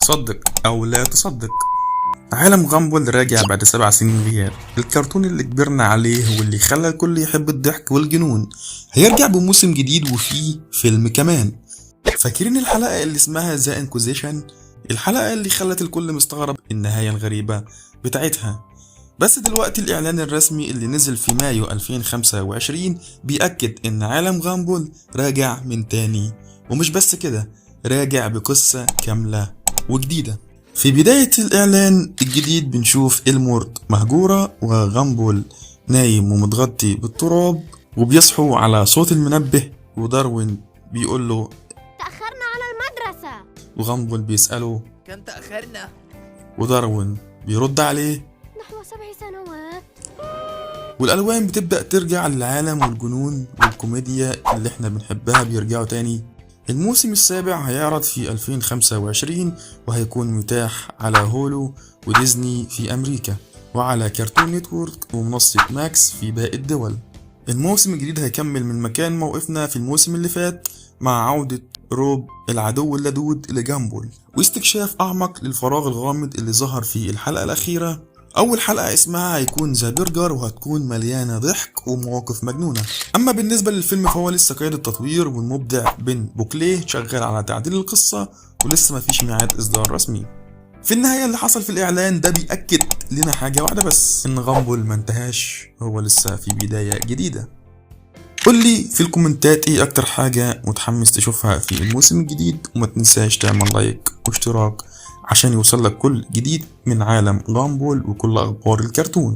صدق أو لا تصدق، عالم غامبول راجع بعد 7 سنين غياب. الكرتون اللي كبرنا عليه واللي خلى الكل يحب الضحك والجنون هيرجع بموسم جديد وفيه فيلم كمان. فاكرين الحلقة اللي اسمها ذا انكوزيشن؟ الحلقة اللي خلت الكل مستغرب النهاية الغريبة بتاعتها. بس دلوقتي الإعلان الرسمي اللي نزل في مايو 2025 بيأكد إن عالم غامبول راجع من تاني، ومش بس كده، راجع بقصة كاملة وجديدة. في بداية الإعلان الجديد بنشوف إلمورد مهجورة وغامبول نايم ومتغطي بالتراب، وبيصحوا على صوت المنبه، وداروين بيقول له تأخرنا على المدرسة، وغامبول بيسأله كم تأخرنا؟ وداروين بيرد عليه. نحو 7 سنوات. والألوان بتبدأ ترجع للعالم، والجنون والكوميديا اللي احنا بنحبها بيرجعوا تاني. الموسم السابع هيعرض في 2025 وهيكون متاح على هولو وديزني في أمريكا، وعلى كارتون نتورك ومنصة ماكس في باقي الدول. الموسم الجديد هيكمل من مكان موقفنا في الموسم اللي فات، مع عودة روب العدو اللدود لجامبول، واستكشاف أعمق للفراغ الغامض اللي ظهر في الحلقة الأخيرة. أول حلقة اسمها هيكون ذا برجر، وهتكون مليانة ضحك ومواقف مجنونة. أما بالنسبة للفيلم فهو لسه قيد التطوير، والمبدع بن بوكليه شغال على تعديل القصة، ولسه مفيش ميعاد إصدار رسمي. في النهاية اللي حصل في الإعلان ده بيأكد لنا حاجة واحدة بس، إن غامبول ما انتهاش، هو لسه في بداية جديدة. قول لي في الكومنتات ايه اكتر حاجة متحمس تشوفها في الموسم الجديد، وما تنساش تعمل لايك واشتراك عشان يوصلك كل جديد من عالم غامبول وكل اخبار الكرتون.